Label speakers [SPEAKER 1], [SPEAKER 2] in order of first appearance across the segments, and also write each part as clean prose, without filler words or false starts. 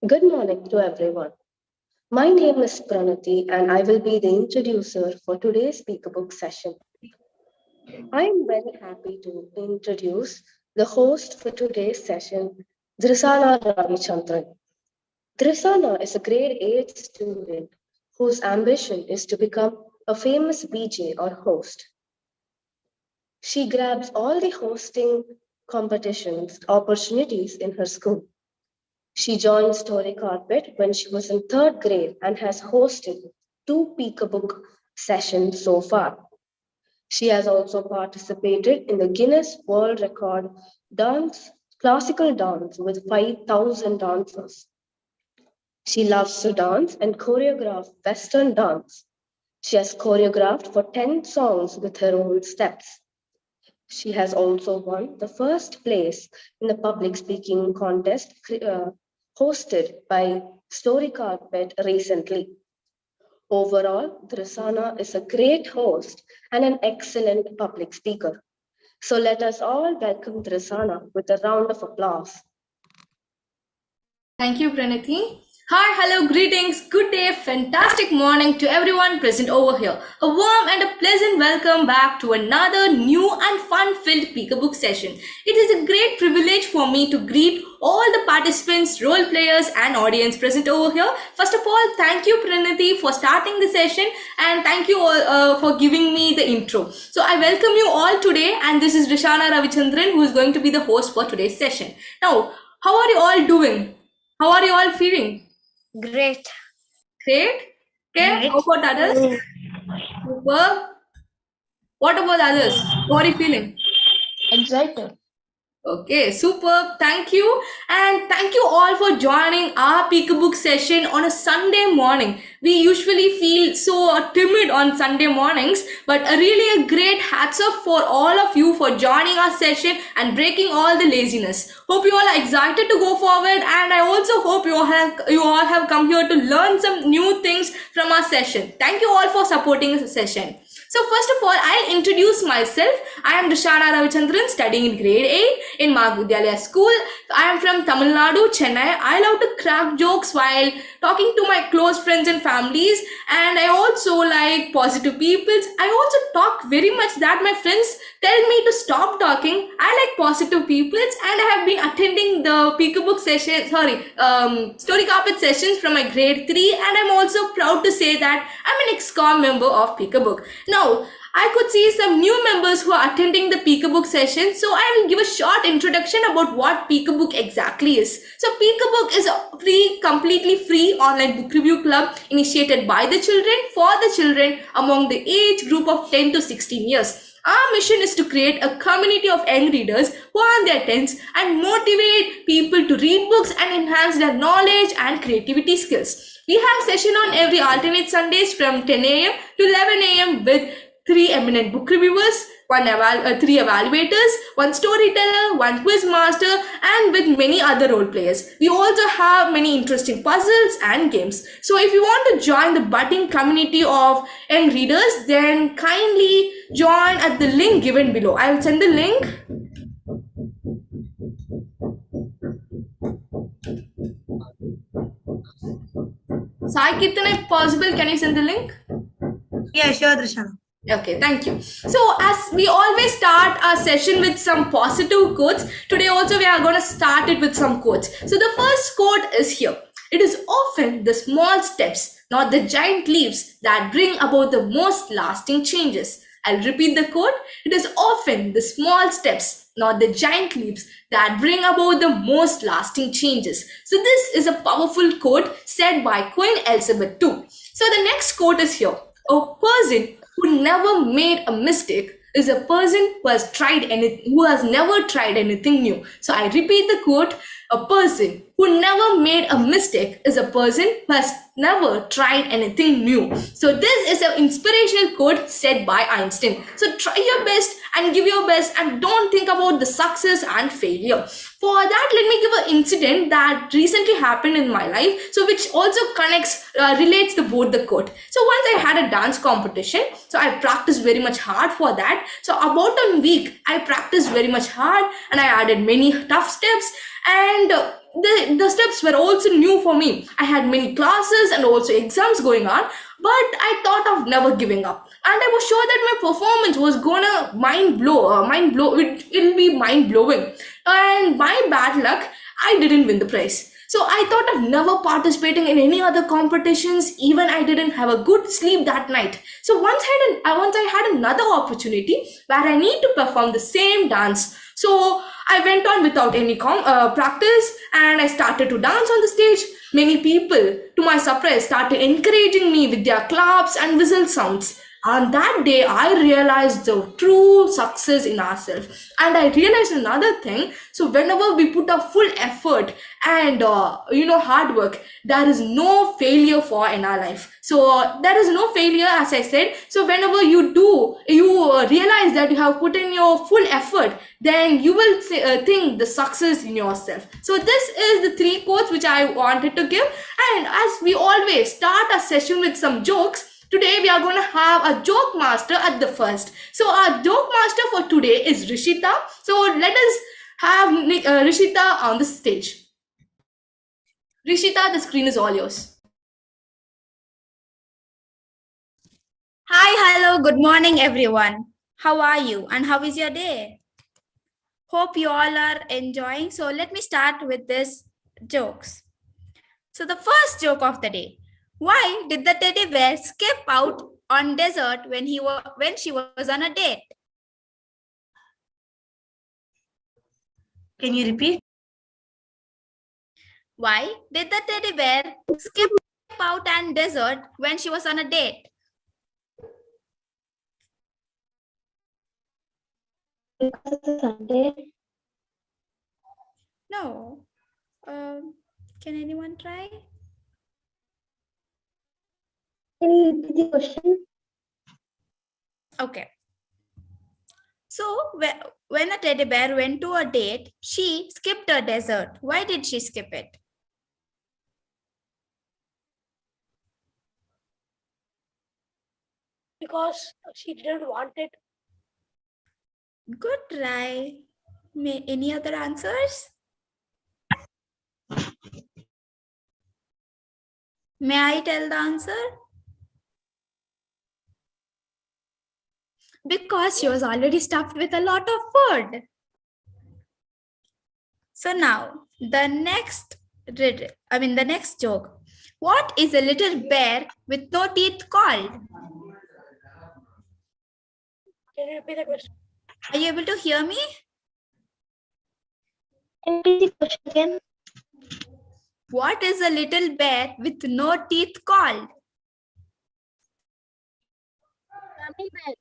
[SPEAKER 1] Good morning to everyone. My name is Pranati and I will be the introducer for today's Peekabook session. I am very happy to introduce the host for today's session, Drisana Ravichandran. Drisana is a grade 8 student whose ambition is to become a famous VJ or host. She grabs all the hosting competitions opportunities in her school. She joined Story Carpet when she was in third grade and has hosted two Peekabook sessions so far. She has also participated in the Guinness World Record dance, classical dance with 5,000 dancers. She loves to dance and choreograph Western dance. She has choreographed for 10 songs with her own steps. She has also won the first place in the public speaking contest hosted by Story Carpet recently. Overall, Drisana is a great host and an excellent public speaker. So let us all welcome Drisana with a round of applause.
[SPEAKER 2] Thank you, Pranati. Hi, hello, greetings, good day, fantastic morning to everyone present over here. A warm and a pleasant welcome back to another new and fun-filled Peekabook session. It is a great privilege for me to greet all the participants, role players, and audience present over here. First of all, thank you, Pranati, for starting the session, and thank you all for giving me the intro. So I welcome you all today, and this is Rishana Ravichandran, who is going to be the host for today's session. Now, how are you all doing? How are you all feeling?
[SPEAKER 3] Great.
[SPEAKER 2] Great? Okay,
[SPEAKER 3] Great.
[SPEAKER 2] how about others? Super. What about others? How are you feeling?
[SPEAKER 3] Excited.
[SPEAKER 2] Okay, superb. Thank you. And thank you all for joining our Peekabook session on a Sunday morning. We usually feel so timid on Sunday mornings, but really a great hats off for all of you for joining our session and breaking all the laziness. Hope you all are excited to go forward, and I also hope you all have come here to learn some new things from our session. Thank you all for supporting the session. So first of all, I'll introduce myself. I am Rishana Ravichandran, studying in grade 8 in Magvidyalaya school. I am from Tamil Nadu, Chennai. I love to crack jokes while talking to my close friends and families. And I also like positive people. I also talk very much that my friends tell me to stop talking. I like positive people, and I have been attending the Peekabook session, Story Carpet sessions from my grade 3, and I'm also proud to say that I'm an ex-com member of Peekabook. Now, I could see some new members who are attending the Peekabook session, so I will give a short introduction about what Peekabook exactly is. So, Peekabook is a completely free online book review club initiated by the children for the children among the age group of 10 to 16 years. Our mission is to create a community of young readers who are on their 10s and motivate people to read books and enhance their knowledge and creativity skills. We have session on every alternate Sundays from 10 a.m. to 11 a.m. with three eminent book reviewers, three evaluators, one storyteller, one quiz master, and with many other role players. We also have many interesting puzzles and games. So if you want to join the budding community of young readers, then kindly join at the link given below. I will send the link. Sai Kirtan, if possible, can you send the link?
[SPEAKER 3] Yeah, sure, Drishana.
[SPEAKER 2] Okay, thank you. So, as we always start our session with some positive quotes, today also we are going to start it with some quotes. So, the first quote is here. It is often the small steps, not the giant leaps, that bring about the most lasting changes. I'll repeat the quote. It is often the small steps, not the giant leaps, that bring about the most lasting changes. So, this is a powerful quote said by Queen Elizabeth II. So, the next quote is here. A person who never made a mistake is a person who has never tried anything new. So I repeat the quote: a person who never made a mistake is a person who has never tried anything new. So this is an inspirational quote said by Einstein. So try your best and give your best and don't think about the success and failure. For that, let me give an incident that recently happened in my life, so which also relates to both the quote. So once I had a dance competition, so I practiced very much hard for that. So about a week, I practiced very much hard and I added many tough steps, and the steps were also new for me. I had many classes and also exams going on, but I thought of never giving up. And I was sure that my performance was gonna it'll be mind blowing. And by bad luck, I didn't win the prize. So I thought of never participating in any other competitions. Even I didn't have a good sleep that night. So once I had another opportunity where I need to perform the same dance. So I went on without any practice and I started to dance on the stage. Many people, to my surprise, started encouraging me with their claps and whistle sounds. On that day, I realized the true success in ourselves. And I realized another thing. So, whenever we put our full effort and hard work, there is no failure for in our life. So, there is no failure, as I said. So, whenever you realize that you have put in your full effort, then you will think the success in yourself. So, this is the 3 quotes which I wanted to give. And as we always start a session with some jokes, today we are going to have a joke master at the first. So our joke master for today is Rishita. So let us have Rishita on the stage. Rishita, the screen is all yours.
[SPEAKER 4] Hi, hello, good morning, everyone. How are you and how is your day? Hope you all are enjoying. So let me start with this jokes. So the first joke of the day. Why did the teddy bear skip out on desert when she was on a date?
[SPEAKER 3] Can you repeat?
[SPEAKER 4] Why did the teddy bear skip out on desert when she was on a date?
[SPEAKER 3] Because it's Sunday.
[SPEAKER 4] No. Can anyone try?
[SPEAKER 3] Can you repeat the question?
[SPEAKER 4] Okay. So when a teddy bear went to a date, she skipped a desert. Why did she skip it?
[SPEAKER 3] Because she didn't want it.
[SPEAKER 4] Good try. Any other answers? May I tell the answer? Because she was already stuffed with a lot of food. So now the next joke. What is a little bear with no teeth called?
[SPEAKER 3] Can you repeat the question?
[SPEAKER 4] Are you able to hear me?
[SPEAKER 3] Can you repeat the question again?
[SPEAKER 4] What is a little bear with no teeth called?
[SPEAKER 3] Gummy bear.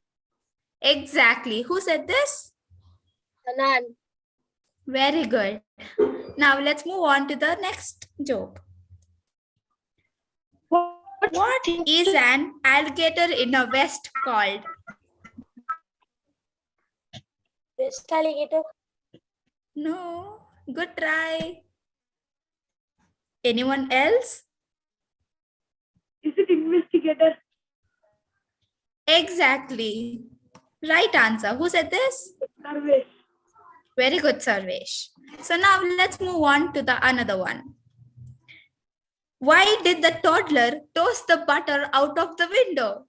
[SPEAKER 4] Exactly. Who said this?
[SPEAKER 3] Hanan.
[SPEAKER 4] Very good. Now let's move on to the next joke. What is an alligator in a vest called?
[SPEAKER 3] West alligator.
[SPEAKER 4] No. Good try. Anyone else?
[SPEAKER 3] Is it investigator?
[SPEAKER 4] Exactly. Right answer. Who said this?
[SPEAKER 3] Sarvesh.
[SPEAKER 4] Very good, Sarvesh. So now let's move on to the another one. Why did the toddler toss the butter out of the window?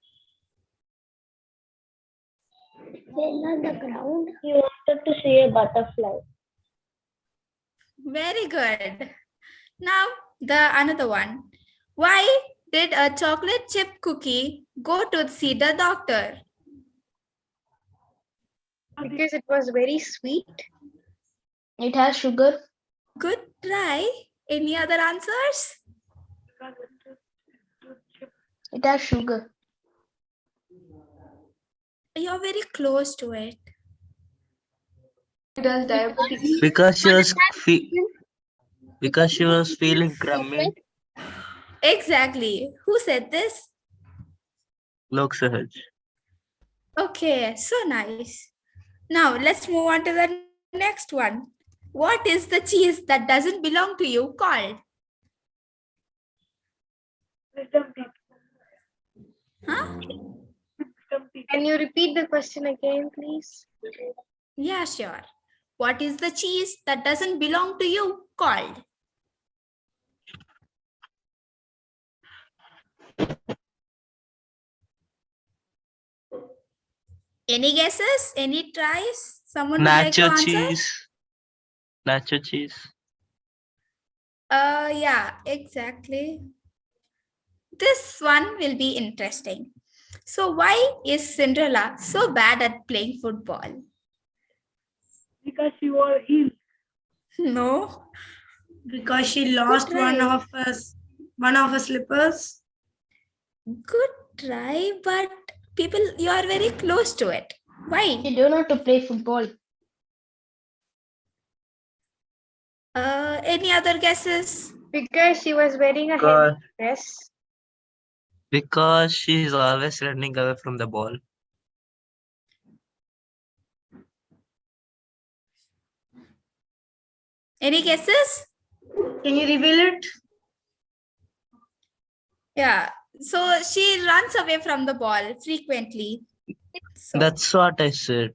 [SPEAKER 3] Then on the ground, he wanted to see a butterfly.
[SPEAKER 4] Very good. Now the another one. Why did a chocolate chip cookie go to see the doctor?
[SPEAKER 3] Because it was very sweet. It has sugar.
[SPEAKER 4] Good try. Any other answers?
[SPEAKER 3] It has sugar.
[SPEAKER 4] You're very close to it.
[SPEAKER 1] It has diabetes.
[SPEAKER 5] Because she was feeling crummy.
[SPEAKER 4] Exactly. Who said this?
[SPEAKER 5] Lok Sahaj.
[SPEAKER 4] Okay, so nice. Now let's move on to the next one. What is the cheese that doesn't belong to you called? Huh?
[SPEAKER 3] Can you repeat the question again, please?
[SPEAKER 4] Yeah, sure. What is the cheese that doesn't belong to you called? Any guesses? Any tries? Someone would like to
[SPEAKER 5] Nacho
[SPEAKER 4] answer?
[SPEAKER 5] cheese. Nacho cheese.
[SPEAKER 4] Yeah, exactly. This one will be interesting. So, why is Cinderella so bad at playing football?
[SPEAKER 3] Because she wore heels.
[SPEAKER 4] No.
[SPEAKER 6] Because she lost one
[SPEAKER 4] try.
[SPEAKER 6] of her slippers.
[SPEAKER 4] Good try, but people, you are very close to it. Why?
[SPEAKER 3] She don't know to play football.
[SPEAKER 4] Any other guesses?
[SPEAKER 3] Because she was wearing a
[SPEAKER 5] Because,
[SPEAKER 3] heavy dress.
[SPEAKER 5] because she's always running away from the ball.
[SPEAKER 4] Any guesses?
[SPEAKER 6] Can you reveal it?
[SPEAKER 4] Yeah. So she runs away from the ball frequently. So,
[SPEAKER 5] That's what I said.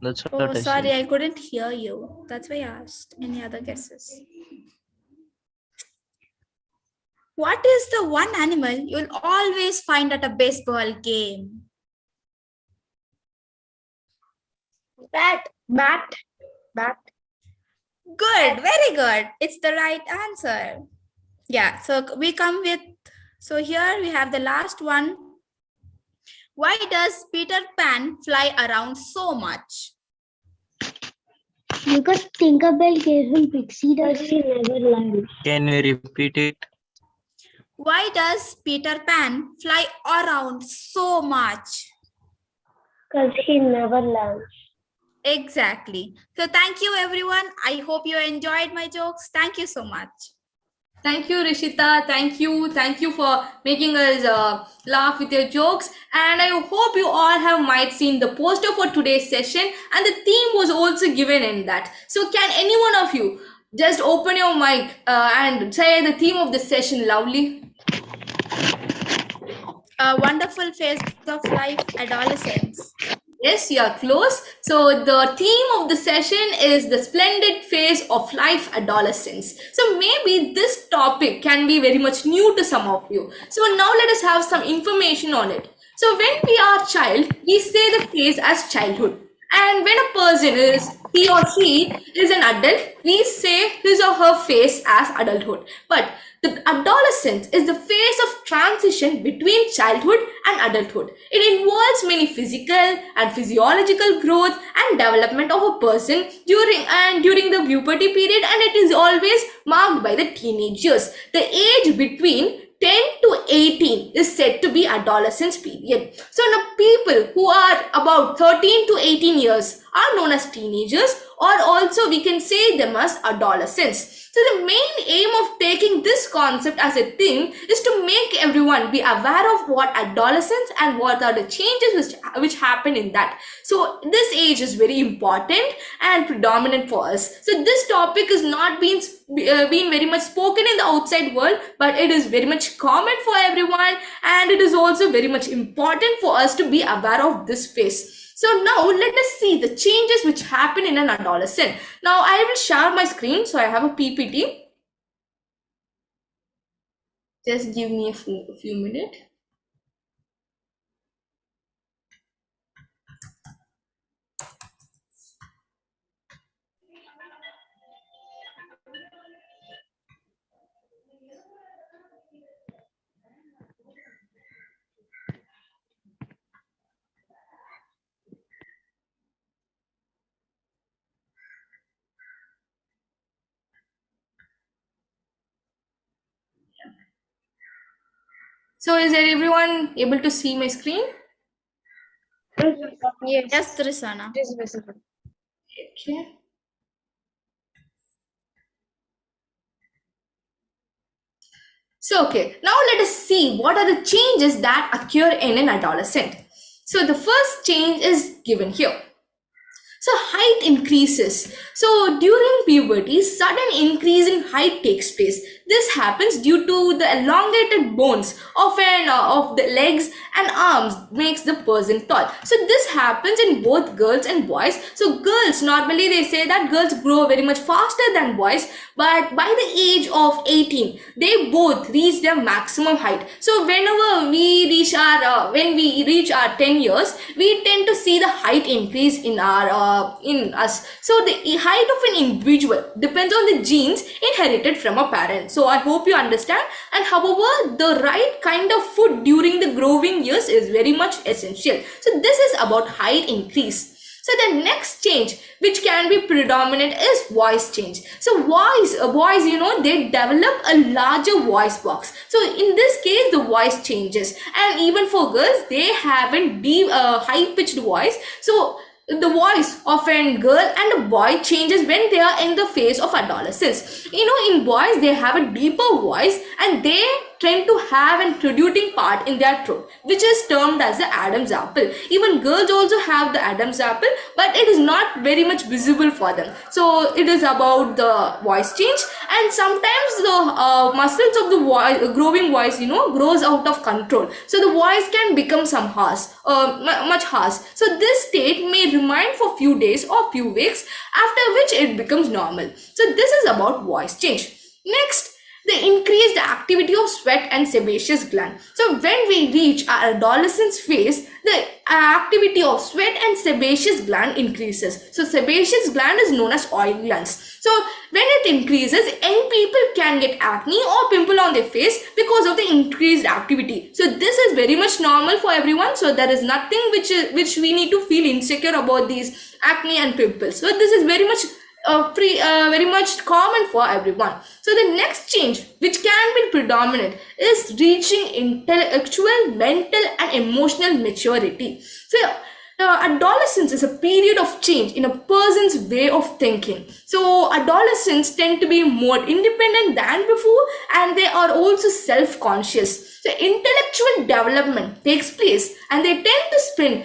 [SPEAKER 5] That's what
[SPEAKER 4] oh,
[SPEAKER 5] I
[SPEAKER 4] sorry,
[SPEAKER 5] said.
[SPEAKER 4] I couldn't hear you. That's why I asked. Any other guesses? What is the one animal you'll always find at a baseball game?
[SPEAKER 3] Bat.
[SPEAKER 4] Good, very good. It's the right answer. Yeah, so we come with, so here we have the last one. Why does Peter Pan fly around so much?
[SPEAKER 3] Because Tinkerbell gave him pixie dust. She never lied.
[SPEAKER 5] Can you repeat it?
[SPEAKER 4] Why does Peter Pan fly around so much?
[SPEAKER 3] Because he never learns.
[SPEAKER 4] Exactly. So thank you everyone. I hope you enjoyed my jokes. Thank you so much.
[SPEAKER 2] Thank you, Rishita. Thank you. Thank you for making us laugh with your jokes. And I hope you all have might seen the poster for today's session, and the theme was also given in that. So can any one of you just open your mic and say the theme of the session loudly?
[SPEAKER 4] A wonderful phase of life, adolescence.
[SPEAKER 2] Yes, you are close. So the theme of the session is the splendid phase of life, adolescence. So maybe this topic can be very much new to some of you. So now let us have some information on it. So when we are child, we say the phase as childhood. And when a person is, he or she is an adult, we say his or her phase as adulthood. But the adolescence is the phase of transition between childhood and adulthood. It involves many physical and physiological growth and development of a person during the puberty period, and it is always marked by the teenagers. The age between 10 to 18 is said to be adolescence period. So now people who are about 13 to 18 years are known as teenagers, or also we can say them as adolescents. So the main aim of taking this concept as a thing is to make everyone be aware of what adolescence and what are the changes which happen in that. So this age is very important and predominant for us. So this topic is not being very much spoken in the outside world, but it is very much common for everyone, and it is also very much important for us to be aware of this phase. So now let us see the changes which happen in an adolescent. Now I will share my screen. So I have a PPT. Just give me a few minutes. So is everyone able to see my screen?
[SPEAKER 3] Yes.
[SPEAKER 4] Yes, Trisana.
[SPEAKER 3] It is visible.
[SPEAKER 2] Okay. So, okay, now let us see what are the changes that occur in an adolescent. So the first change is given here. So height increases. So during puberty, sudden increase in height takes place. This happens due to the elongated bones of the legs and arms makes the person tall. So this happens in both girls and boys. So girls, normally they say that girls grow very much faster than boys, but by the age of 18, they both reach their maximum height. So whenever we reach our 10 years, we tend to see the height increase in us. So the height of an individual depends on the genes inherited from a parent. So I hope you understand. And however, the right kind of food during the growing years is very much essential. So this is about height increase. So the next change which can be predominant is voice change. So boys, they develop a larger voice box. So in this case, the voice changes. And even for girls, they have a deep, high-pitched voice. So the voice of a girl and a boy changes when they are in the phase of adolescence. In boys, they have a deeper voice and they tend to have a protruding part in their throat, which is termed as the Adam's apple. Even girls also have the Adam's apple, but it is not very much visible for them. So it is about the voice change, and sometimes the muscles of the voice, growing voice, grows out of control. So the voice can become some harsh, much harsh. So this state may remain for few days or few weeks, after which it becomes normal. So this is about voice change. Next, the increased activity of sweat and sebaceous gland. So when we reach our adolescence phase, the activity of sweat and sebaceous gland increases. So sebaceous gland is known as oil glands. So when it increases, young people can get acne or pimple on their face because of the increased activity. So this is very much normal for everyone. So there is nothing which we need to feel insecure about these acne and pimples. So this is very much common for everyone. So the next change which can be predominant is reaching intellectual, mental and emotional maturity. So adolescence is a period of change in a person's way of thinking. So adolescents tend to be more independent than before, and they are also self-conscious. So intellectual development takes place and they tend to spend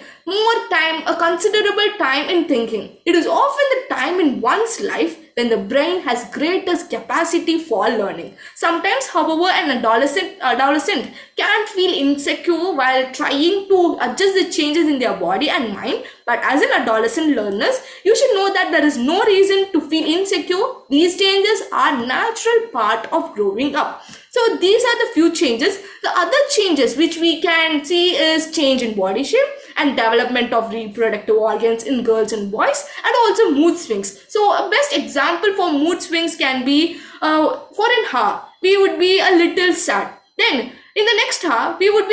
[SPEAKER 2] a considerable time in thinking. It is often the time in one's life when the brain has greatest capacity for learning. Sometimes, however, an adolescent can feel insecure while trying to adjust the changes in their body and mind. But as an adolescent learners, you should know that there is no reason to feel insecure. These changes are natural part of growing up. So these are the few changes. The other changes which we can see is change in body shape and development of reproductive organs in girls and boys, and also mood swings. So a best example for mood swings can be for an hour we would be a little sad. Then in the next hour we'll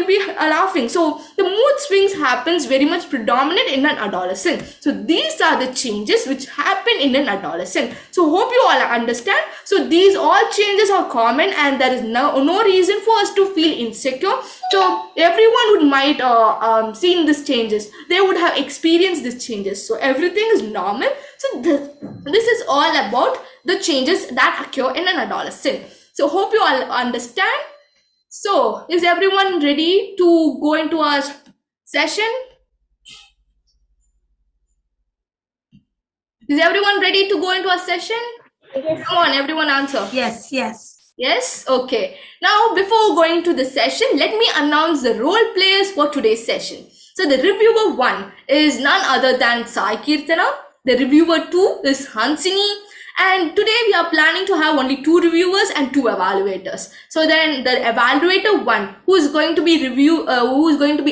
[SPEAKER 2] be laughing. So the mood swings happens very much predominant in an adolescent. So these are the changes which happen in an adolescent. So hope you all understand. So these all changes are common and there is no reason for us to feel insecure. So everyone might seen these changes. They would have experienced these changes. So everything is normal. So this is all about the changes that occur in an adolescent. So hope you all understand. So, is everyone ready to go into our session? Is everyone ready to go into our session?
[SPEAKER 3] Yes.
[SPEAKER 2] Come on, everyone answer.
[SPEAKER 6] Yes, yes.
[SPEAKER 2] Yes? Okay. Now, before going to the session, let me announce the role players for today's session. So, the reviewer 1 is none other than Sai Kirtana. The reviewer 2 is Hansini. And today we are planning to have only 2 reviewers and 2 evaluators. So then the evaluator 1 who is going to be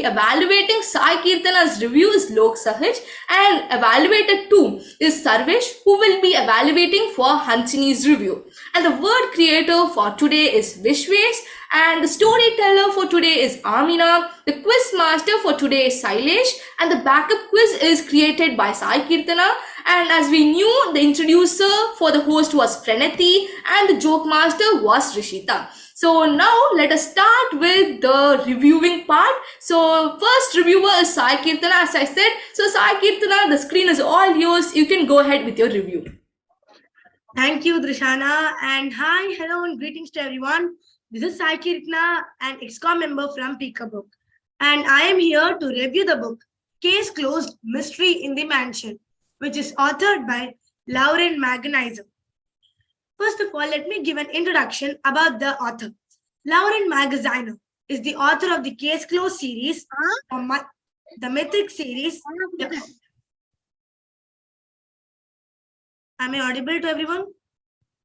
[SPEAKER 2] evaluating Sai Kirtana's review is Lok Sahaj, and evaluator 2 is Sarvesh, who will be evaluating for Hansini's review. And the word creator for today is Vishwesh, and the storyteller for today is Amina. The quiz master for today is Sailesh, and the backup quiz is created by Sai Kirtana. And as we knew, the introducer for the host was Pranati and the joke master was Rishita. So now let us start with the reviewing part. So first reviewer is Sai Kirtana, as I said. So Sai Kirtana, the screen is all yours. You can go ahead with your review.
[SPEAKER 6] Thank you, Drishana. And hi, hello, and greetings to everyone. This is Sai Kirtana, an EXCOM member from Peek a Book. And I am here to review the book Case Closed, Mystery in the Mansion, which is authored by Lauren Magaziner. First of all, let me give an introduction about the author. Lauren Magaziner is the author of the Case Closed series, the Mythic series. Am I audible to everyone?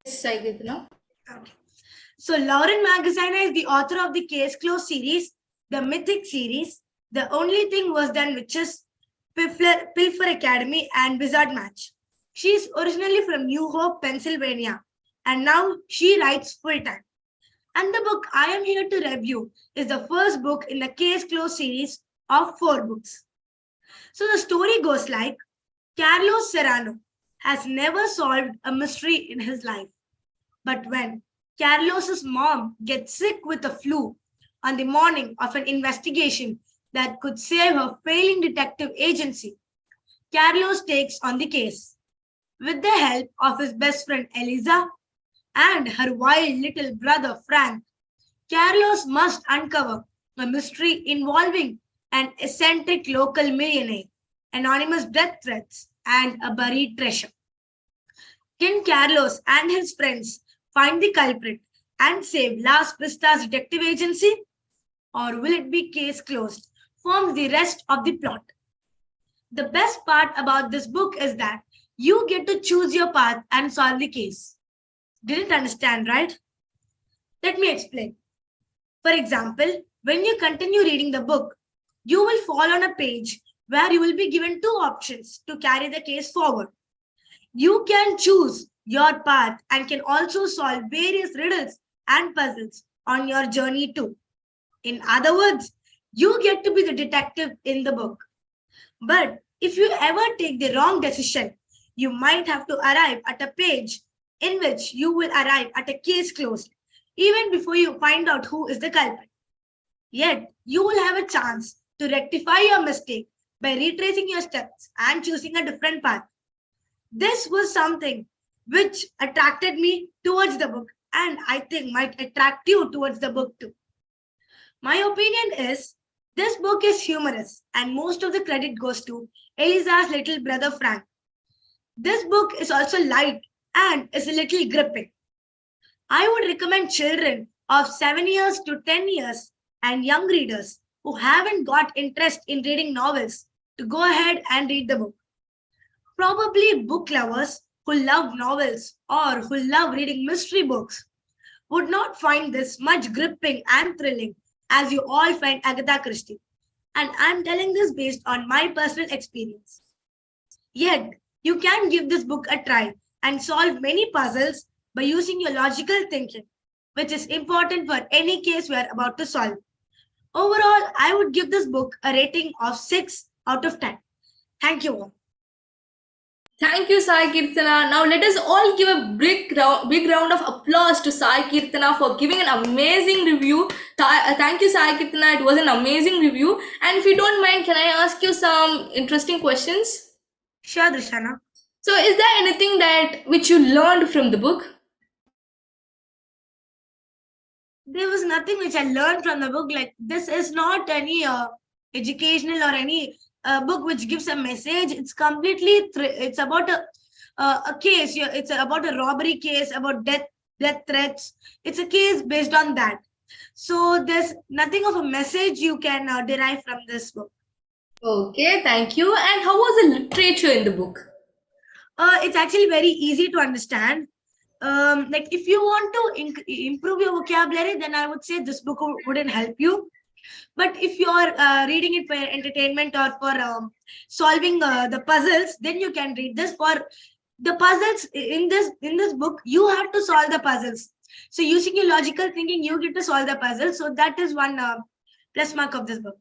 [SPEAKER 2] Yes, Sai Kirtana.
[SPEAKER 6] Okay. So Lauren Magaziner is the author of the Case Closed series, the Mythic series, The Only Thing Worse Than Witches, Pilfer Academy, and Wizard Match. She is originally from New Hope, Pennsylvania, and now she writes full-time. And the book I am here to review is the first book in the Case Closed series of 4 books. So the story goes like, Carlos Serrano has never solved a mystery in his life. But when Carlos's mom gets sick with the flu on the morning of an investigation that could save her failing detective agency, Carlos takes on the case. With the help of his best friend Eliza and her wild little brother Frank, Carlos must uncover a mystery involving an eccentric local millionaire, anonymous death threats, and a buried treasure. Can Carlos and his friends find the culprit and save Las Pistas detective agency? Or will it be case closed? Forms the rest of the plot. The best part about this book is that you get to choose your path and solve the case. Didn't understand, right? Let me explain. For example, when you continue reading the book, you will fall on a page where you will be given 2 options to carry the case forward. You can choose your path and can also solve various riddles and puzzles on your journey too. In other words, you get to be the detective in the book. But if you ever take the wrong decision, you might have to arrive at a page in which you will arrive at a case closed, even before you find out who is the culprit. Yet, you will have a chance to rectify your mistake by retracing your steps and choosing a different path. This was something which attracted me towards the book, and I think might attract you towards the book too. My opinion is this book is humorous, and most of the credit goes to Eliza's little brother Frank. This book is also light and is a little gripping. I would recommend children of 7 years to 10 years and young readers who haven't got interest in reading novels to go ahead and read the book. Probably book lovers who love novels or who love reading mystery books would not find this much gripping and thrilling as you all find Agatha Christie. And I'm telling this based on my personal experience. Yet, you can give this book a try and solve many puzzles by using your logical thinking, which is important for any case we are about to solve. Overall, I would give this book a rating of 6 out of 10. Thank you all.
[SPEAKER 2] Thank you, Sai Kirtana. Now let us all give a big round of applause to Sai Kirtana for giving an amazing review. Thank you, Sai Kirtana. It was an amazing review. And if you don't mind, can I ask you some interesting questions?
[SPEAKER 6] Sure, Drishana.
[SPEAKER 2] So, is there anything that which you learned from the book?
[SPEAKER 6] There was nothing which I learned from the book. Like, this is not any educational or any book which gives a message. It's completely it's about a case. It's about a robbery case, about death threats. It's a case based on that. So there's nothing of a message you can derive from this book.
[SPEAKER 2] Okay, thank you. And how was the literature in the book?
[SPEAKER 6] It's actually very easy to understand. Like if you want to improve your vocabulary, then I would say this book wouldn't help you. But if you are reading it for entertainment or for solving the puzzles, then you can read this. For the puzzles in this book, you have to solve the puzzles. So using your logical thinking, you get to solve the puzzle. So that is one plus mark of this book.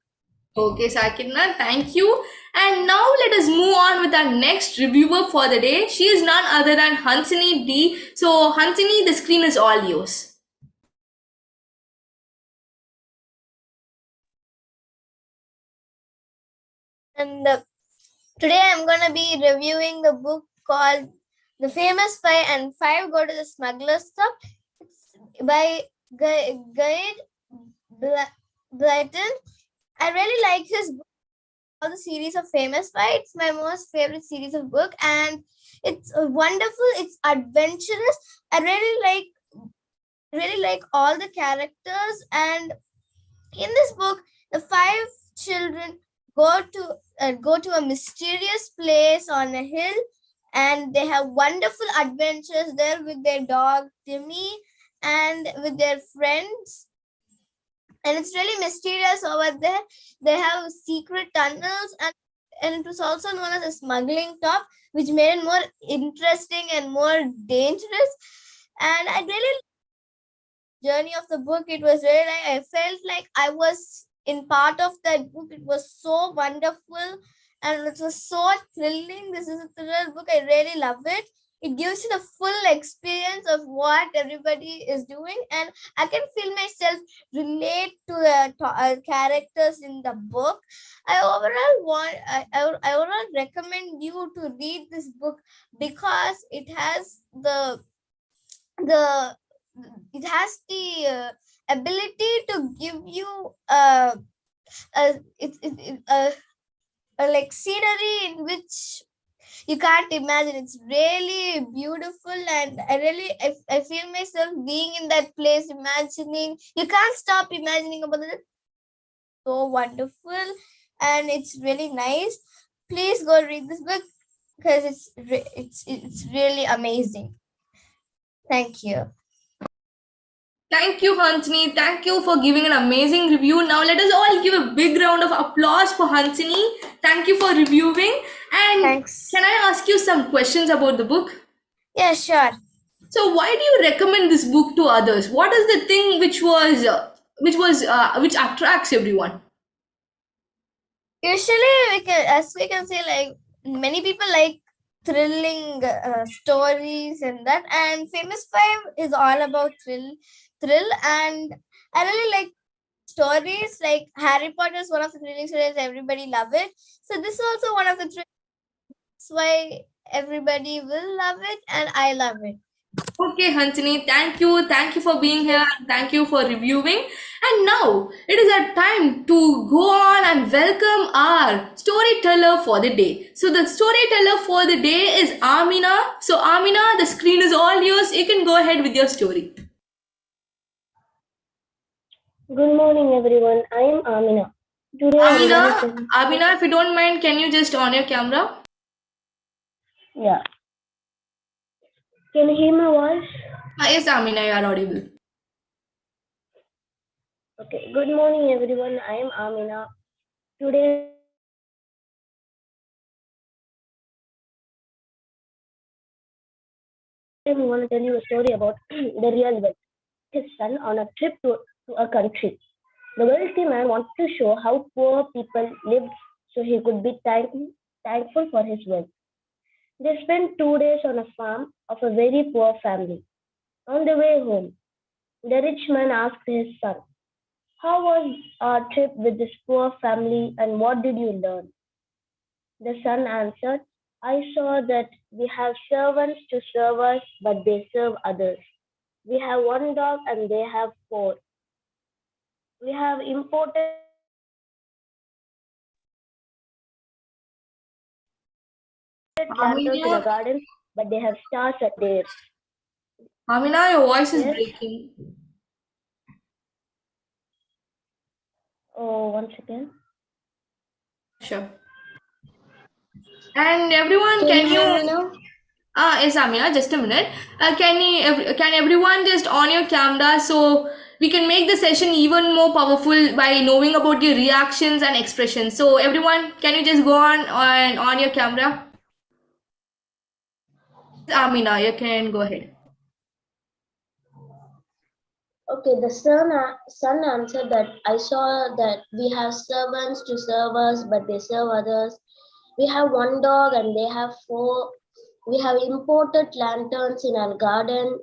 [SPEAKER 2] Okay, Sai Kirtana, thank you. And now let us move on with our next reviewer for the day. She is none other than Hansini D. So Hansini, the screen is all yours.
[SPEAKER 3] And today I'm going to be reviewing the book called The Famous Five and Five Go to the Smuggler's Shop. It's by Guy Blyton. I really like his book all the series of Famous Five. It's my most favorite series of book, and it's wonderful. It's adventurous. I really like all the characters, and in this book, the five children go to a mysterious place on a hill, and they have wonderful adventures there with their dog Timmy and with their friends. And it's really mysterious over there. They have secret tunnels, and it was also known as a smuggling top, which made it more interesting and more dangerous. And I really journey of the book. It was really like I felt like I was in part of that book. It was so wonderful and it was so thrilling. This is a thriller book. I really love it. It gives you the full experience of what everybody is doing, and I can feel myself relate to the characters in the book. I overall recommend you to read this book because it has the ability to give you like scenery in which you can't imagine. It's really beautiful, and I feel myself being in that place, imagining. You can't stop imagining about it. So wonderful, and it's really nice. Please go read this book because it's really amazing. Thank you.
[SPEAKER 2] Thank you, Hansini. Thank you for giving an amazing review. Now let us all give a big round of applause for Hansini. Thank you for reviewing. And
[SPEAKER 3] Thanks.
[SPEAKER 2] can I ask you some questions about the book?
[SPEAKER 3] Yeah, sure.
[SPEAKER 2] So why do you recommend this book to others? What is the thing which attracts everyone?
[SPEAKER 3] Usually, we can say, like many people like thrilling stories and that. And Famous Five is all about thrill, and I really like stories. Like Harry Potter is one of the thrilling stories. Everybody love it. So this is also one of the thrilling. That's why everybody will love it, and I love it.
[SPEAKER 2] Okay, Hansini, thank you. Thank you for being here. Thank you for reviewing. And now it is our time to go on and welcome our storyteller for the day. So the storyteller for the day is Amina. So Amina, the screen is all yours. You can go ahead with your story.
[SPEAKER 7] Good morning, everyone. I am Amina. Today I'm
[SPEAKER 2] Amina, if you don't mind, can you just on your camera?
[SPEAKER 7] Yeah. Can you hear my voice?
[SPEAKER 2] Yes, Amina, you are audible.
[SPEAKER 7] Okay. Good morning, everyone. I am Amina. Today I'm going to tell you a story about the real wealth. His son on a trip to a country. The wealthy man wanted to show how poor people lived so he could be thankful for his wealth. They spent 2 days on a farm of a very poor family. On the way home, the rich man asked his son, "How was our trip with this poor family and what did you learn?" The son answered, "I saw that we have servants to serve us, but they serve others. We have one dog and they have 4. We have imported lanterns in the garden, but they have stars at theirs."
[SPEAKER 2] Amina, your voice is
[SPEAKER 7] Yes?
[SPEAKER 2] breaking.
[SPEAKER 7] Oh, one second.
[SPEAKER 2] Sure. And everyone,
[SPEAKER 7] Can you hear me now?
[SPEAKER 2] Yes, Amina, just a minute. Can everyone just on your camera so we can make the session even more powerful by knowing about your reactions and expressions. So everyone, can you just go on your camera? Amina, you can go ahead.
[SPEAKER 7] Okay, the son answered that I saw that we have servants to serve us, but they serve others. We have one dog and they have 4. We have imported lanterns in our garden,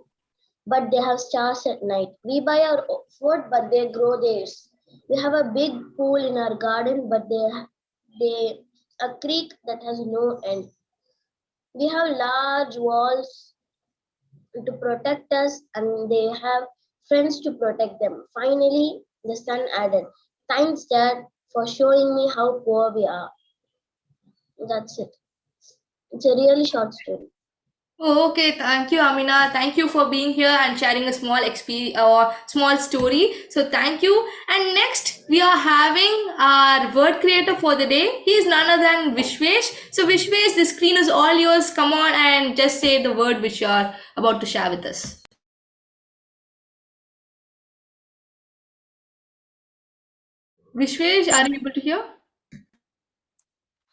[SPEAKER 7] but they have stars at night. We buy our food, but they grow theirs. We have a big pool in our garden, but they a creek that has no end. We have large walls to protect us, and they have friends to protect them. Finally, the son added, "Thanks, Dad, for showing me how poor we are." That's it. It's a really short story.
[SPEAKER 2] Oh, okay. Thank you, Amina. Thank you for being here and sharing a small small story. So thank you. And next we are having our word creator for the day. He is none other than Vishwesh. So Vishwesh, the screen is all yours. Come on and just say the word which you are about to share with us. Vishwesh, are you able to hear?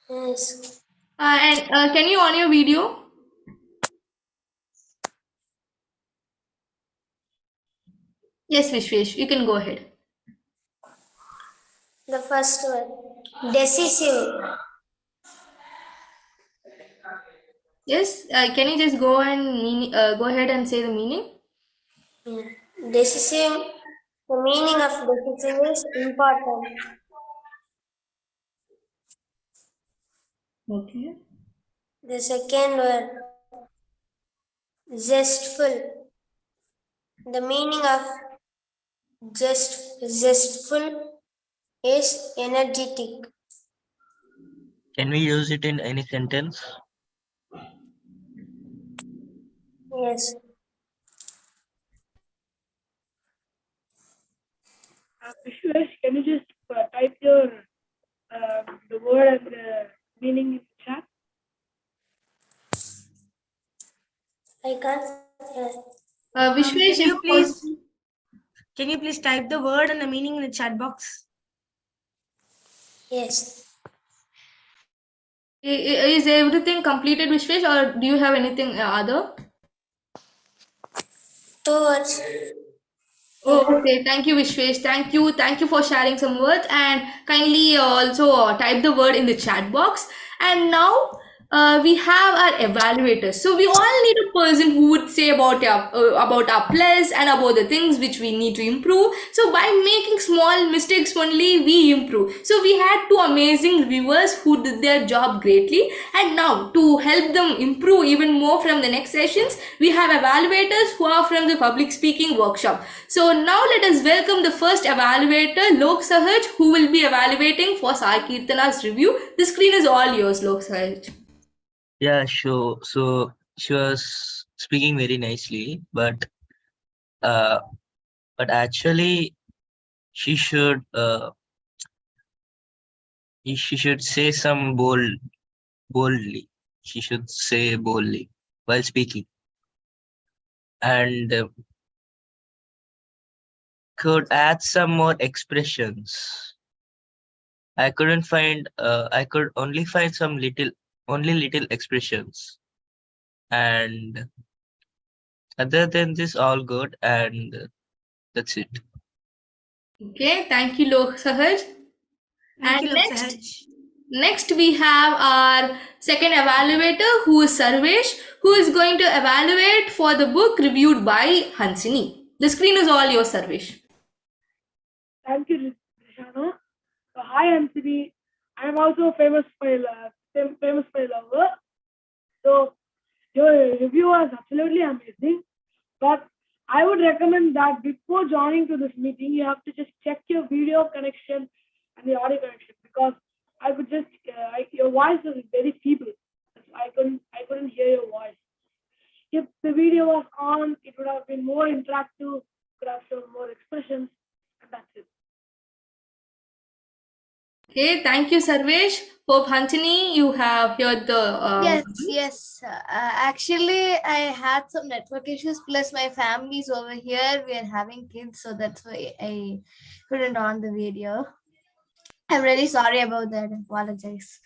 [SPEAKER 7] Yes.
[SPEAKER 2] And can you on your video? Yes, Vishwesh, you can go ahead.
[SPEAKER 7] The first word. Decisive.
[SPEAKER 2] Yes, can you just go and go ahead and say the meaning?
[SPEAKER 7] Yeah. Decisive. The meaning of decisive is important.
[SPEAKER 2] Okay.
[SPEAKER 7] The second word. Zestful. The meaning of zestful is energetic.
[SPEAKER 5] Can we use it in any sentence?
[SPEAKER 7] Yes.
[SPEAKER 6] Vishwesh, can you just type your the word and the meaning in the chat?
[SPEAKER 7] I can't.
[SPEAKER 2] Vishwesh,
[SPEAKER 6] Can you please type the word and the meaning in the chat box?
[SPEAKER 7] Yes.
[SPEAKER 2] is everything completed, Vishwesh, or do you have anything other?
[SPEAKER 7] Two words.
[SPEAKER 2] Oh, okay. Thank you, Vishwesh. Thank you. Thank you for sharing some words and kindly also type the word in the chat box. And now we have our evaluators. So we all need a person who would say about our plus and about the things which we need to improve. So by making small mistakes only, we improve. So we had two amazing reviewers who did their job greatly. And now to help them improve even more from the next sessions, we have evaluators who are from the public speaking workshop. So now let us welcome the first evaluator, Lok Sahaj, who will be evaluating for Sai Kirtana's review. The screen is all yours, Lok Sahaj.
[SPEAKER 5] Yeah, sure. So she was speaking very nicely, but actually she should she should say some boldly. She should say boldly while speaking, and could add some more expressions. I couldn't find. I could only find some little expressions, and other than this, all good, and that's it.
[SPEAKER 2] Okay, thank you, Lok Sahaj.
[SPEAKER 6] Thank
[SPEAKER 2] And
[SPEAKER 6] you,
[SPEAKER 2] next,
[SPEAKER 6] Loksahaj.
[SPEAKER 2] next we have our second evaluator, who is Sarvesh, who is going to evaluate for the book reviewed by Hansini. The screen is all yours, Sarvesh.
[SPEAKER 6] Thank you, Rishana. Hi, Anthony. I am also famous for lover. So your review was absolutely amazing. But I would recommend that before joining to this meeting, you have to just check your video connection and the audio connection, because I could just your voice is very feeble. I couldn't hear your voice. If the video was on, it would have been more interactive, could have shown more expressions, and that's it.
[SPEAKER 2] Okay, thank you, Sarvesh. Hope Hansini, you have heard the.
[SPEAKER 3] Yes. Actually, I had some network issues. Plus, my family's over here. We are having kids, so that's why I couldn't on the video. I'm really sorry about that. I apologize.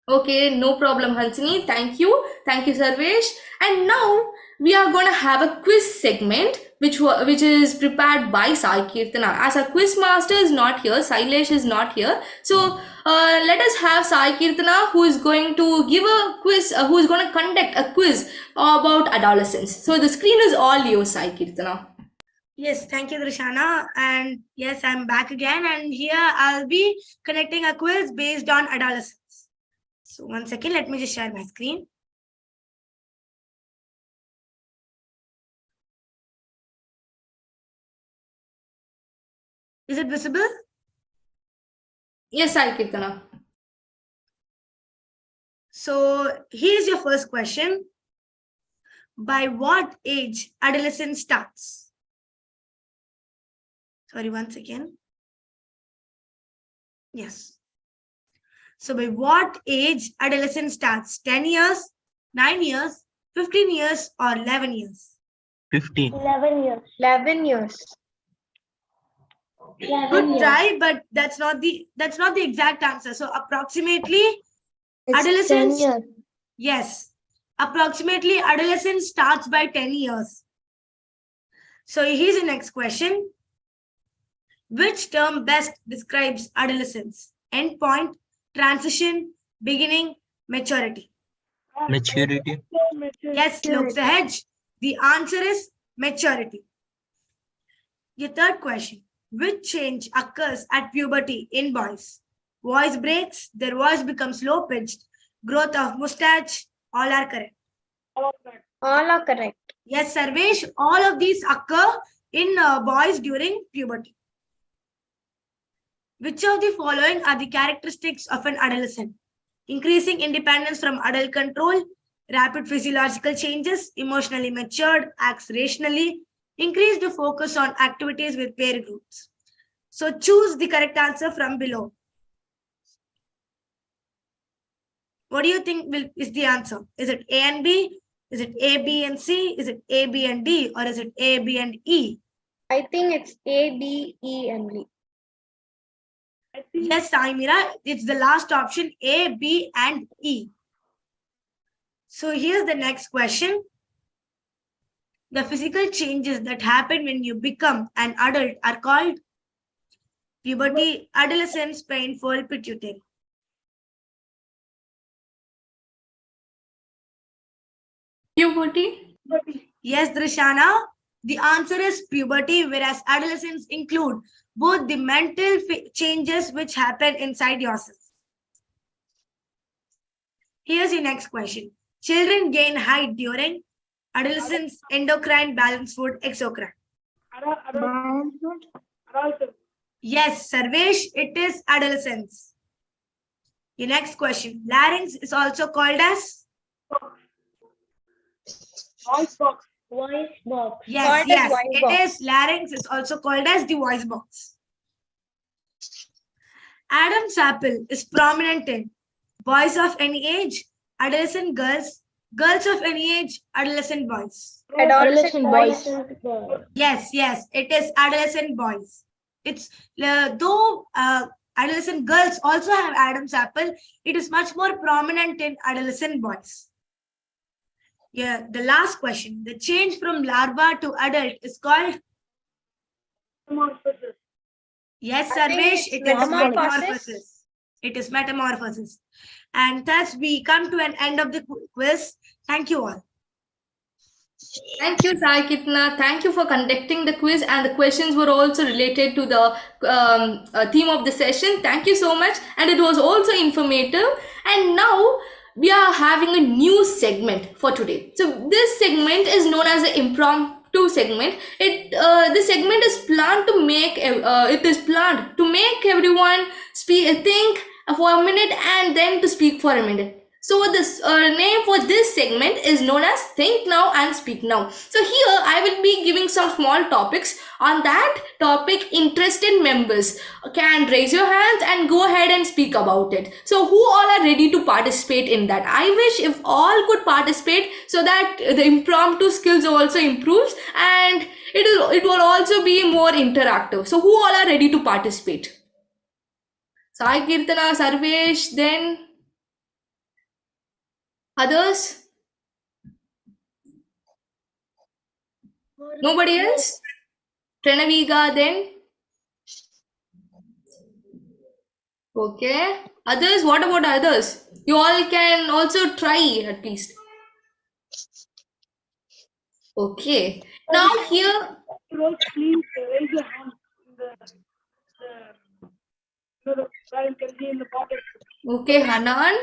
[SPEAKER 2] Okay, no problem, Hansini. Thank you. Thank you, Sarvesh. And now we are going to have a quiz segment which is prepared by Sai Kirtana. As our quiz master is not here, Sailesh is not here. So let us have Sai Kirtana, who is going to give a quiz, who is going to conduct a quiz about adolescence. So the screen is all yours, Sai Kirtana.
[SPEAKER 6] Yes, thank you, Drishana. And yes, I'm back again. And here I'll be connecting a quiz based on adolescence. So 1 second, let me just share my screen. Is it visible?
[SPEAKER 2] Yes, Sai Kirtana.
[SPEAKER 6] So here's your first question. By what age adolescence starts? Sorry, once again. Yes. So by what age adolescence starts? 10 years, 9 years, 15 years, or 11 years?
[SPEAKER 5] 15.
[SPEAKER 7] 11 years.
[SPEAKER 1] 11 years.
[SPEAKER 7] 11
[SPEAKER 6] Good
[SPEAKER 7] years.
[SPEAKER 6] try, but that's not the exact answer. So approximately
[SPEAKER 1] It's 10
[SPEAKER 6] adolescence.
[SPEAKER 1] years.
[SPEAKER 6] Yes. Approximately adolescence starts by 10 years. So here's the next question. Which term best describes adolescence? Endpoint, transition, beginning, maturity.
[SPEAKER 5] Maturity.
[SPEAKER 6] Yes, Lok Sahaj. The answer is maturity. Your third question. Which change occurs at puberty in boys? Voice breaks, their voice becomes low-pitched, growth of mustache, all are correct.
[SPEAKER 1] All are correct.
[SPEAKER 6] Yes, Sarvesh, all of these occur in boys during puberty. Which of the following are the characteristics of an adolescent? Increasing independence from adult control, rapid physiological changes, emotionally matured, acts rationally, increased focus on activities with peer groups. So choose the correct answer from below. What do you think is the answer? Is it A and B? Is it A, B, and C? Is it A, B, and D? Or is it A, B, and E?
[SPEAKER 1] I think it's A, B, E, and D.
[SPEAKER 6] Yes, Saimira, it's the last option, A, B, and E. So here's the next question. The physical changes that happen when you become an adult are called puberty, adolescence, painful, pituitary.
[SPEAKER 2] Puberty?
[SPEAKER 6] Yes, Drishana, the answer is puberty, whereas adolescence include both the mental changes which happen inside yourself. Here's your next question. Children gain height during adolescence, endocrine, balanced food, exocrine. Yes, Sarvesh, it is adolescence. Your next question. Larynx is also called as?
[SPEAKER 7] Voice box. Voice box.
[SPEAKER 6] Yes,
[SPEAKER 1] Called as
[SPEAKER 6] yes,
[SPEAKER 1] voice
[SPEAKER 6] it
[SPEAKER 1] box.
[SPEAKER 6] is. Larynx is also called as the voice box. Adam's apple is prominent in boys of any age, adolescent girls, girls of any age, adolescent boys.
[SPEAKER 1] Adolescent boys.
[SPEAKER 6] Yes, yes, it is adolescent boys. It's though adolescent girls also have Adam's apple, it is much more prominent in adolescent boys. Yeah, the last question. The change from larva to adult is called? Yes,
[SPEAKER 1] I think
[SPEAKER 6] Sarvesh,
[SPEAKER 1] it's
[SPEAKER 6] it is
[SPEAKER 1] metamorphosis.
[SPEAKER 6] metamorphosis. It is metamorphosis. And thus we come to an end of the quiz. Thank you all.
[SPEAKER 2] Thank you, Sai Kitna. Thank you for conducting the quiz, and the questions were also related to the theme of the session. Thank you so much, and it was also informative. And now we are having a new segment for today. So this segment is known as the impromptu segment. This segment is planned to make everyone think for a minute and then to speak for a minute. So this name for this segment is known as Think Now and Speak Now. So here I will be giving some small topics. On that topic, interested members can raise your hands and go ahead and speak about it. So who all are ready to participate in that? I wish if all could participate so that the impromptu skills also improves and it will also be more interactive. So who all are ready to participate? Sai Kirtana, Sarvesh, then others? Nobody else? Trinaviga then? Okay. Others? What about others? You all can also try at least. Okay. Now here.
[SPEAKER 8] Please raise your hand in the can see in the pocket.
[SPEAKER 2] Okay, Hanan.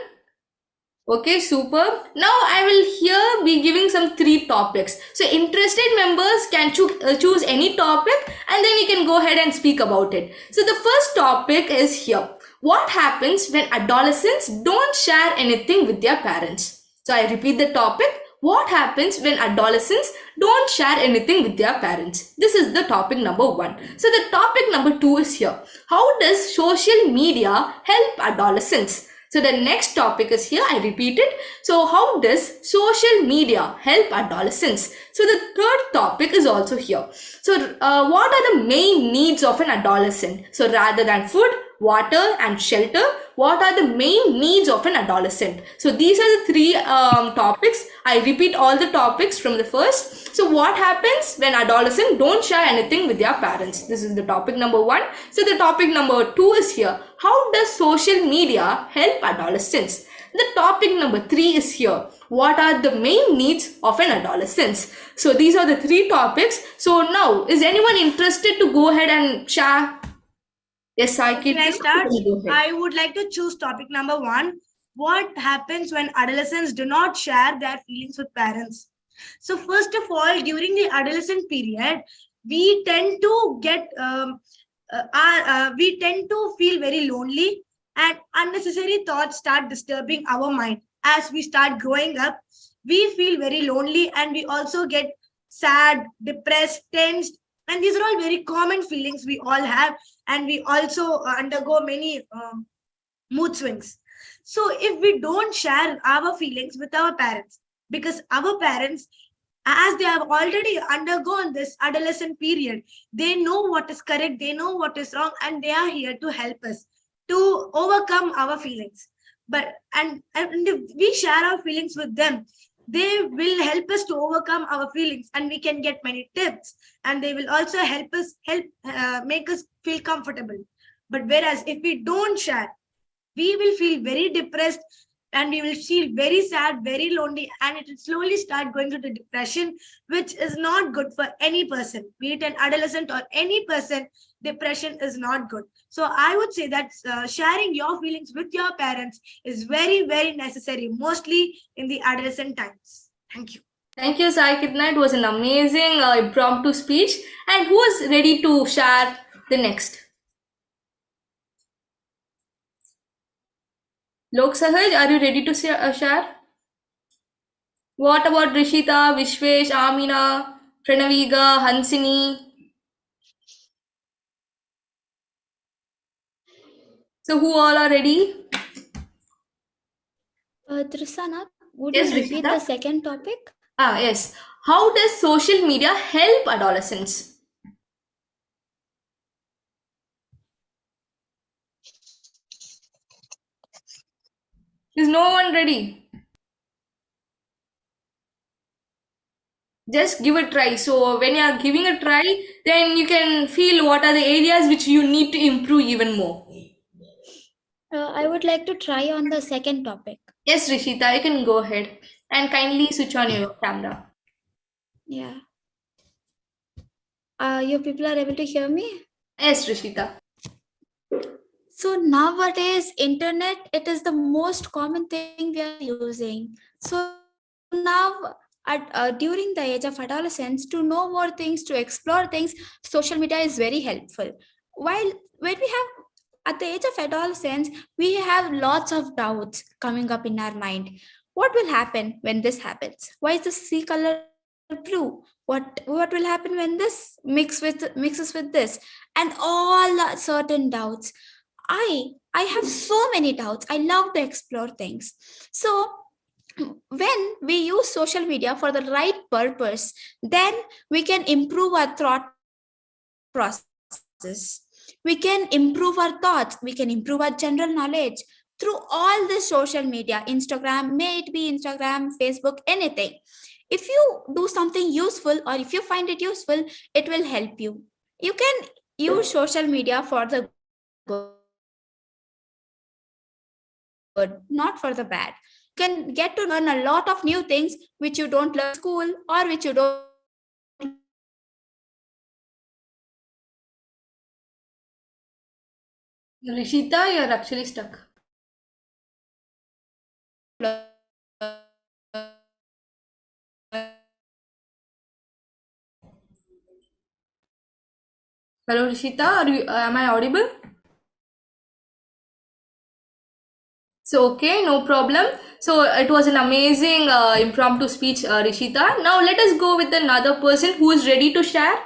[SPEAKER 2] Okay, super. Now I will here be giving some 3 topics. So interested members can choose any topic and then you can go ahead and speak about it. So the first topic is here. What happens when adolescents don't share anything with their parents? So I repeat the topic. What happens when adolescents don't share anything with their parents? This is the topic number 1. So the topic number 2 is here. How does social media help adolescents? So the next topic is here. I repeat it. So how does social media help adolescents? So the third topic is also here. So what are the main needs of an adolescent? So rather than food, water and shelter, what are the main needs of an adolescent? So these are the three topics. I repeat all the topics from the first. So what happens when adolescents don't share anything with their parents? This is the topic number 1. So the topic number 2 is here. How does social media help adolescents? The topic number 3 is here. What are the main needs of an adolescent? So these are the 3 topics. So now, is anyone interested to go ahead and share? Yes, I can.
[SPEAKER 6] Can I start? I would like to choose topic number 1. What happens when adolescents do not share their feelings with parents? So first of all, during the adolescent period, we tend to we tend to feel very lonely, and unnecessary thoughts start disturbing our mind. As we start growing up, we feel very lonely, and we also get sad, depressed, tensed, and these are all very common feelings we all have, and we also undergo many mood swings. So if we don't share our feelings with our parents, because our parents, as they have already undergone this adolescent period, they know what is correct, they know what is wrong, and they are here to help us to overcome our feelings. But and if we share our feelings with them, they will help us to overcome our feelings, and we can get many tips, and they will also help us make us feel comfortable. But whereas if we don't share, we will feel very depressed, and we will feel very sad, very lonely, and it will slowly start going to the depression, which is not good for any person, be it an adolescent or any person. Depression is not good. So I would say that sharing your feelings with your parents is very, very necessary, mostly in the adolescent times. Thank you.
[SPEAKER 2] Thank you, Sai Kitna. It was an amazing impromptu speech. And who is ready to share the next? Lok Sahaj, are you ready to share? What about Rishita, Vishwesh, Amina, Pranaviga, Hansini? So who all are ready?
[SPEAKER 4] Tristana, would
[SPEAKER 2] Yes,
[SPEAKER 4] you repeat
[SPEAKER 2] Rishita?
[SPEAKER 4] the second topic?
[SPEAKER 2] Yes. How does social media help adolescents? Is no one ready? Just give a try. So when you are giving a try, then you can feel what are the areas which you need to improve even more.
[SPEAKER 4] I would like to try on the second topic.
[SPEAKER 2] Yes, Rishita, you can go ahead and kindly switch on your camera.
[SPEAKER 4] Yeah. You people are able to hear me?
[SPEAKER 2] Yes, Rishita.
[SPEAKER 4] So nowadays, internet, it is the most common thing we are using. So now, during the age of adolescence, to know more things, to explore things, social media is very helpful. While when we have at the age of adolescence, we have lots of doubts coming up in our mind. What will happen when this happens? Why is the sea color blue? What will happen when this mixes with this? And all the certain doubts. I have so many doubts. I love to explore things. So when we use social media for the right purpose, then we can improve our thought process. We can improve our thoughts. We can improve our general knowledge through all the social media, Instagram, may it be Instagram, Facebook, anything. If you do something useful or if you find it useful, it will help you. You can use social media for the good, not for the bad. You can get to learn a lot of new things which you don't learn in school or which you don't.
[SPEAKER 2] Rishita, you're actually stuck. Hello, Rishita. Am I audible? So, okay, no problem. So, it was an amazing impromptu speech, Rishita. Now, let us go with another person who is ready to share.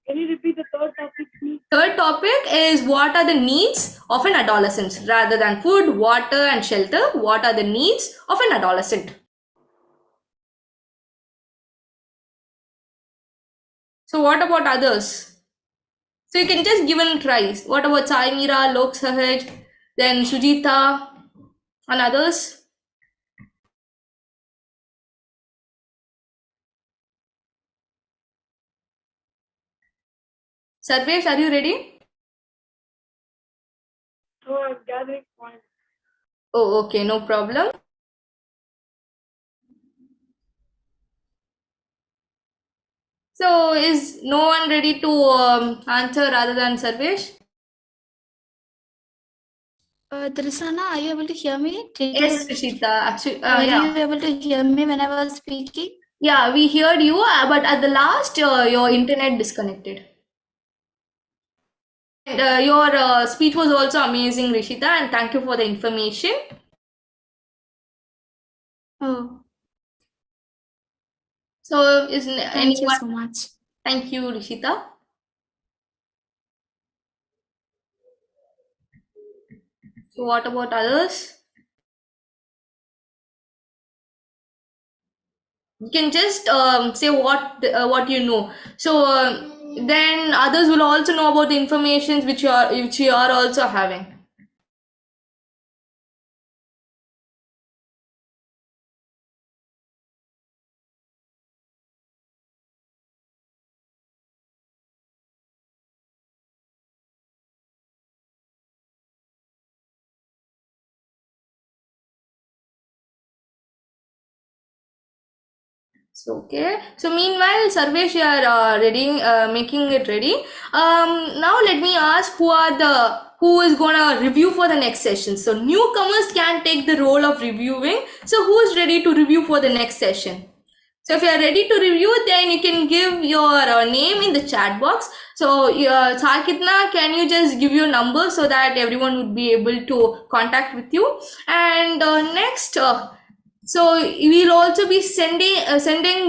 [SPEAKER 8] Can you repeat the third topic, please?
[SPEAKER 2] Third topic is what are the needs of an adolescent? Rather than food, water, and shelter, what are the needs of an adolescent? So, what about others? So, you can just give it a try. What about Sai Meera, Lok Sahaj, then Sujita, and others? Sarvesh, are you ready?
[SPEAKER 8] So I'm gathering points.
[SPEAKER 2] Oh, okay, no problem. So, is no one ready to answer rather than Sarvesh?
[SPEAKER 4] Trisana, are you able to hear me?
[SPEAKER 2] Yes, Rishita. Actually,
[SPEAKER 4] Were
[SPEAKER 2] yeah.
[SPEAKER 4] you able to hear me when I was speaking?
[SPEAKER 2] Yeah, we heard you, but at the last, your internet disconnected. And your speech was also amazing, Rishita, and thank you for the information.
[SPEAKER 4] Oh,
[SPEAKER 2] So, is
[SPEAKER 4] thank you
[SPEAKER 2] anyone?
[SPEAKER 4] so much.
[SPEAKER 2] Thank you, Rishita. So, what about others? You can just say what you know. So then others will also know about the informations which you are also having. So okay. So meanwhile, Sarvesh, you are making it ready. Now let me ask who is gonna review for the next session. So newcomers can take the role of reviewing. So who is ready to review for the next session? So if you are ready to review, then you can give your name in the chat box. So Sakitna, can you just give your number so that everyone would be able to contact with you? And next. So we'll also be sending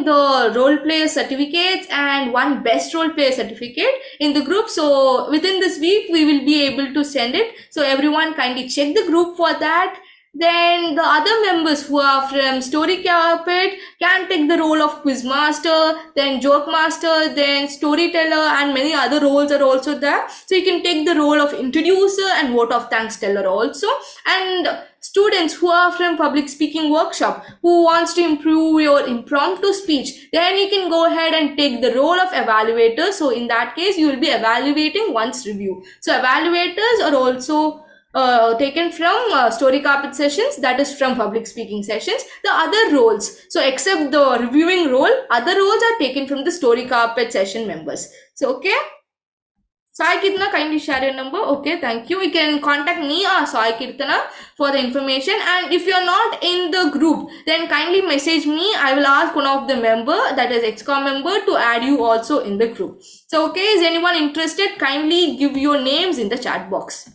[SPEAKER 2] the role player certificates and one best role player certificate in the group. So within this week we will be able to send it. So everyone kindly check the group for that. Then the other members who are from Story Carpet can take the role of quiz master, then joke master, then storyteller, and many other roles are also there. So you can take the role of introducer and vote of thanks teller also. And students who are from public speaking workshop who wants to improve your impromptu speech, then you can go ahead and take the role of evaluator. So in that case, you will be evaluating one's review. So evaluators are also taken from story carpet sessions, that is from public speaking sessions. The other roles, so except the reviewing role, other roles are taken from the story carpet session members. So okay. Sai Kirtana, kindly share your number. Okay, thank you. You can contact me or Sai Kirtana for the information. And if you're not in the group, then kindly message me. I will ask one of the member, that is XCOM member, to add you also in the group. So, okay, is anyone interested? Kindly give your names in the chat box.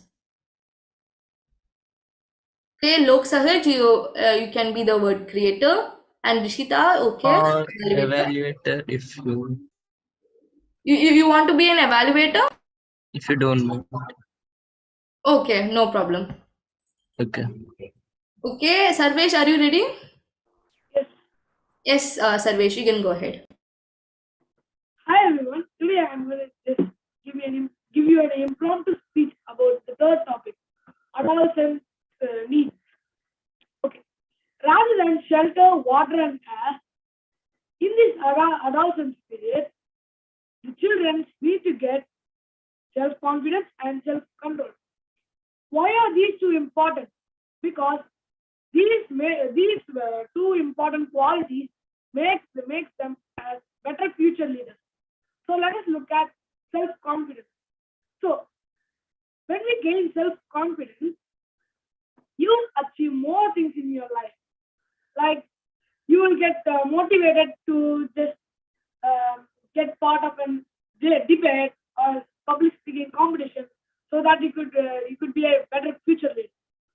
[SPEAKER 2] Okay, Lok Sahaj, you can be the word creator. And Rishita, okay.
[SPEAKER 5] Or evaluator
[SPEAKER 2] You want to be an evaluator?
[SPEAKER 5] if you don't know.
[SPEAKER 2] Okay, no problem.
[SPEAKER 5] Okay.
[SPEAKER 2] Okay, Sarvesh, are you ready?
[SPEAKER 8] Yes.
[SPEAKER 2] Yes, Sarvesh, you can go ahead.
[SPEAKER 8] Hi everyone. Today I'm going to just give you an impromptu speech about the third topic, adolescent needs. Okay. Rather than shelter, water, and air, in this adolescence period, the children need to get self-confidence and self-control. Why are these two important? Because these two important qualities makes them as better future leaders. So let us look at self-confidence. So when we gain self-confidence, you achieve more things in your life. Like you will get motivated to just get part of a debate or public speaking competition, so that you could be a better future leader.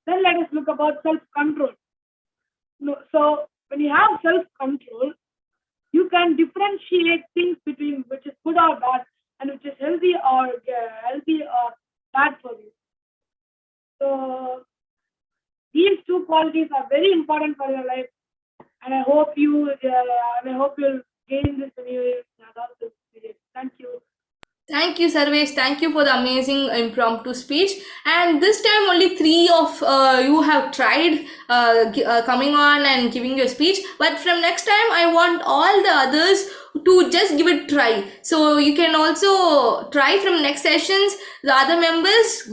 [SPEAKER 8] Then let us look about self-control. So when you have self-control, you can differentiate things between which is good or bad and which is healthy or bad for you. So these two qualities are very important for your life, and I hope you'll gain this when you adult this period. Thank you.
[SPEAKER 2] Thank you, Sarvesh. Thank you for the amazing impromptu speech. And this time, only three of you have tried coming on and giving your speech. But from next time, I want all the others to just give it a try. So you can also try from next sessions. The other members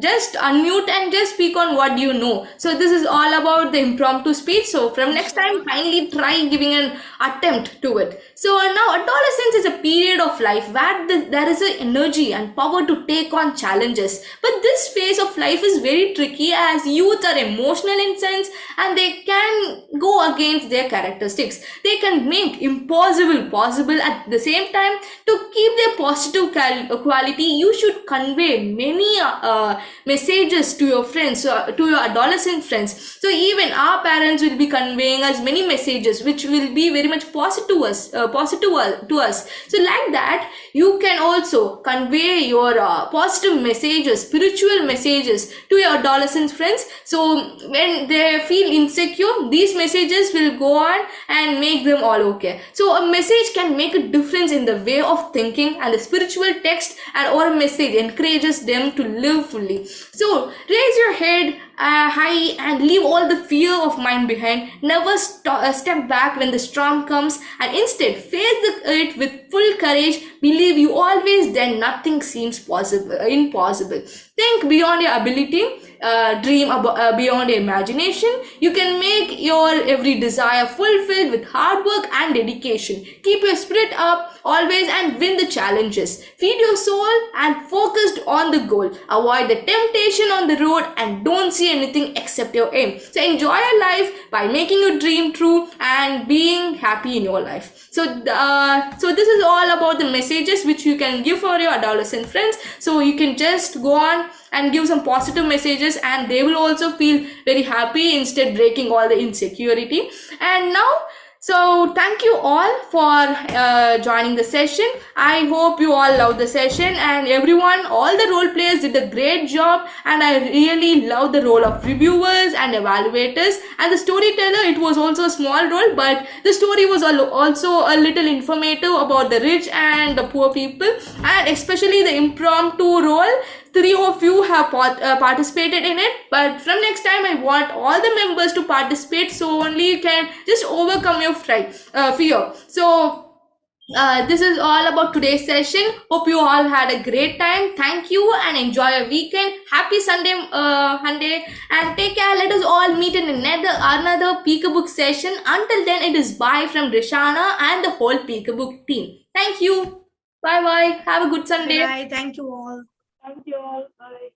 [SPEAKER 2] just unmute and just speak on what you know. So this is all about the impromptu speech. So from next time, kindly try giving an attempt to it. So now adolescence is a period of life where there is an energy and power to take on challenges. But this phase of life is very tricky as youth are emotional in sense and they can go against their characteristics. They can make impossible possible at the same time. To keep their positive quality, you should convey many messages to your friends, to your adolescent friends. So even our parents will be conveying us many messages which will be very much positive to us. So like that, you can also convey your positive messages, spiritual messages to your adolescent friends. So when they feel insecure, these messages will go on and make them all okay. So a message can make a difference in the way of thinking, and the spiritual text or a message encourages them to live fully. So raise your head high and leave all the fear of mind behind. Never step back when the storm comes, and instead face it with full courage. Believe you always, then nothing seems impossible. Think beyond your ability, dream beyond your imagination. You can make your every desire fulfilled with hard work and dedication. Keep your spirit up always and win the challenges. Feed your soul and focused on the goal. Avoid the temptation on the road and don't see anything except your aim. So enjoy your life by making your dream true and being happy in your life. So this is all about the messages which you can give for your adolescent friends. So you can just go on and give some positive messages and they will also feel very happy instead breaking all the insecurity. And now, so thank you all for joining the session. I hope you all love the session, and everyone, all the role players did a great job, and I really love the role of reviewers and evaluators. And the storyteller, it was also a small role, but the story was also a little informative about the rich and the poor people, and especially the impromptu role. 3 of you have participated in it, but from next time I want all the members to participate, so only you can just overcome your fear. So this is all about today's session. Hope you all had a great time. Thank you and enjoy your weekend. Happy Sunday, and take care. Let us all meet in another Peekabook session. Until then, it is bye from Rishana and the whole Peekabook team. Thank you. Bye bye. Have a good Sunday.
[SPEAKER 6] Bye. Thank you all.
[SPEAKER 8] Thank you all. Bye.